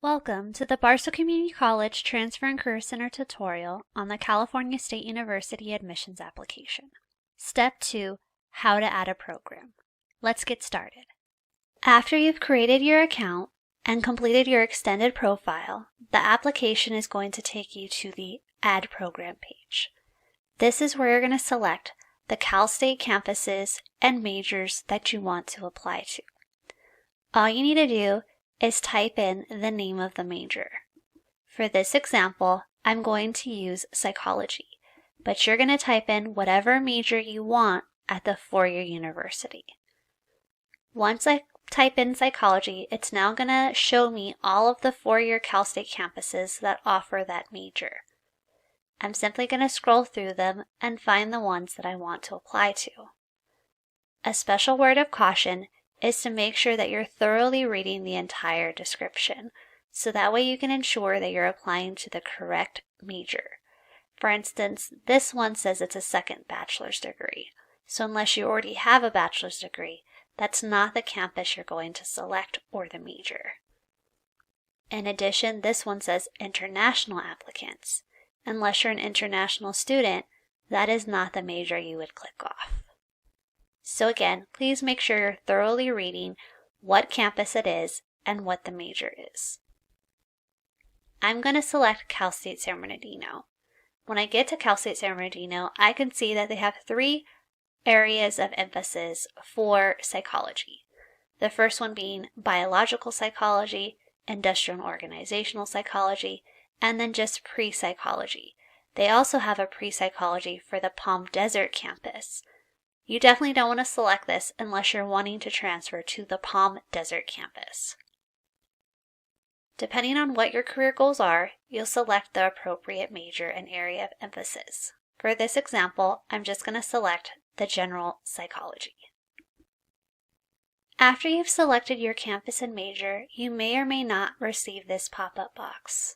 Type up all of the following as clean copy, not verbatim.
Welcome to the Barstow Community College Transfer and Career Center tutorial on the California State University admissions application. Step 2, how to add a program. Let's get started. After you've created your account and completed your extended profile, the application is going to take you to the Add Program page. This is where you're going to select the Cal State campuses and majors that you want to apply to. All you need to do is type in the name of the major. For this example, I'm going to use psychology, but you're going to type in whatever major you want at the four-year university. Once I type in psychology, it's now going to show me all of the four-year Cal State campuses that offer that major. I'm simply going to scroll through them and find the ones that I want to apply to. A special word of caution is to make sure that you're thoroughly reading the entire description, so that way you can ensure that you're applying to the correct major. For instance, this one says it's a second bachelor's degree, so unless you already have a bachelor's degree, that's not the campus you're going to select or the major. In addition, this one says international applicants. Unless you're an international student, that is not the major you would click off. So again, please make sure you're thoroughly reading what campus it is and what the major is. I'm going to select Cal State San Bernardino. When I get to Cal State San Bernardino, I can see that they have 3 areas of emphasis for psychology. The first one being biological psychology, industrial and organizational psychology, and then just pre-psychology. They also have a pre-psychology for the Palm Desert campus. You definitely don't want to select this unless you're wanting to transfer to the Palm Desert campus. Depending on what your career goals are, you'll select the appropriate major and area of emphasis. For this example, I'm just going to select the general psychology. After you've selected your campus and major, you may or may not receive this pop-up box.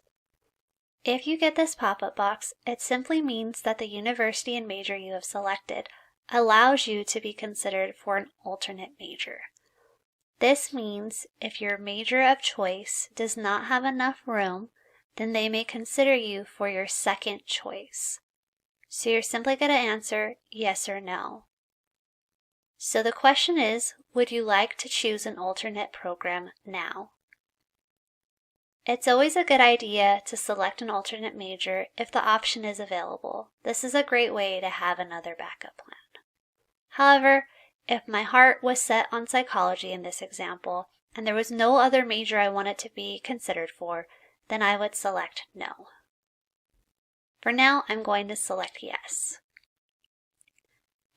If you get this pop-up box, it simply means that the university and major you have selected allows you to be considered for an alternate major. This means if your major of choice does not have enough room, then they may consider you for your second choice. So you're simply going to answer yes or no. So the question is, would you like to choose an alternate program now? It's always a good idea to select an alternate major if the option is available. This is a great way to have another backup plan. However, if my heart was set on psychology in this example, and there was no other major I wanted to be considered for, then I would select no. For now, I'm going to select yes.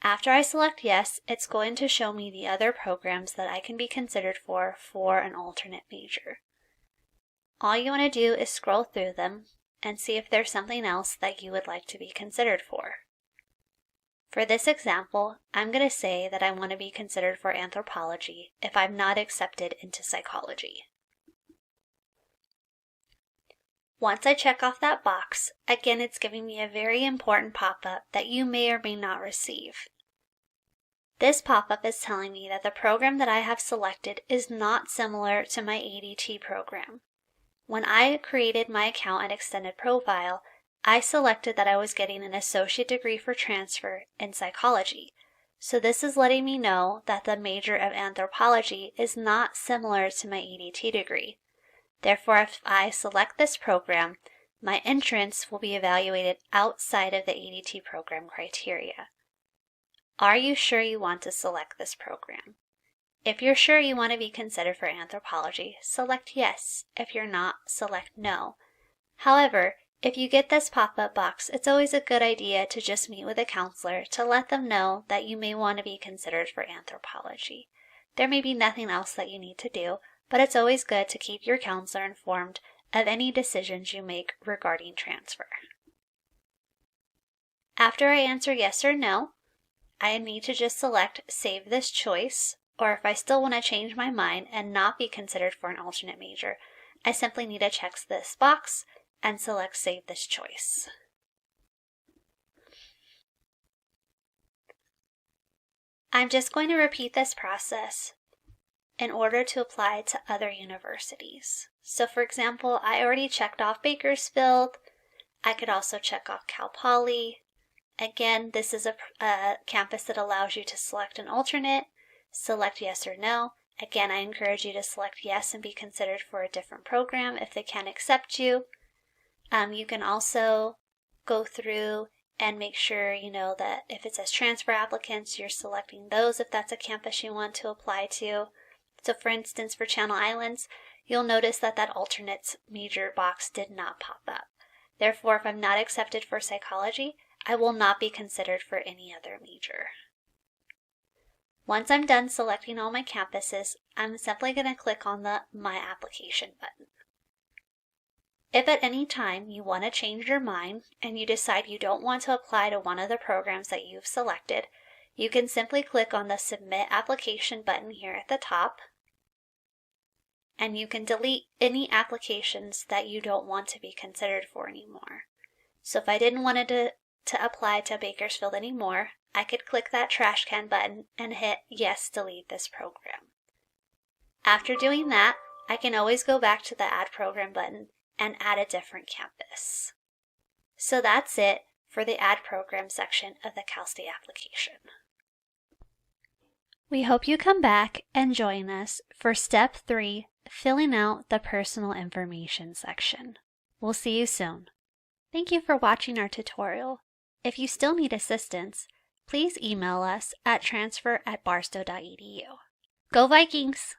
After I select yes, it's going to show me the other programs that I can be considered for an alternate major. All you want to do is scroll through them and see if there's something else that you would like to be considered for. For this example, I'm going to say that I want to be considered for anthropology if I'm not accepted into psychology. Once I check off that box, again it's giving me a very important pop-up that you may or may not receive. This pop-up is telling me that the program that I have selected is not similar to my ADT program. When I created my account and extended profile, I selected that I was getting an associate degree for transfer in psychology. So this is letting me know that the major of anthropology is not similar to my ADT degree. Therefore, if I select this program, my entrance will be evaluated outside of the ADT program criteria. Are you sure you want to select this program? If you're sure you want to be considered for anthropology, select yes. If you're not, select no. However, if you get this pop-up box, it's always a good idea to just meet with a counselor to let them know that you may want to be considered for anthropology. There may be nothing else that you need to do, but it's always good to keep your counselor informed of any decisions you make regarding transfer. After I answer yes or no, I need to just select Save This Choice, or if I still want to change my mind and not be considered for an alternate major, I simply need to check this box and select Save This Choice. I'm just going to repeat this process in order to apply to other universities. So for example, I already checked off Bakersfield. I could also check off Cal Poly. Again, this is a campus that allows you to select an alternate, select yes or no. Again, I encourage you to select yes and be considered for a different program if they can't accept you. You can also go through and make sure you know that if it says transfer applicants, you're selecting those if that's a campus you want to apply to. So for instance, for Channel Islands, you'll notice that that alternates major box did not pop up. Therefore, if I'm not accepted for psychology, I will not be considered for any other major. Once I'm done selecting all my campuses, I'm simply going to click on the My Application button. If at any time you want to change your mind and you decide you don't want to apply to one of the programs that you've selected, you can simply click on the Submit Application button here at the top, and you can delete any applications that you don't want to be considered for anymore. So if I didn't want to apply to Bakersfield anymore, I could click that trash can button and hit Yes, delete this program. After doing that, I can always go back to the Add Program button and add a different campus. So that's it for the Add Program section of the Cal State application. We hope you come back and join us for Step 3, filling out the personal information section. We'll see you soon. Thank you for watching our tutorial. If you still need assistance, please email us at transfer@barstow.edu. Go Vikings!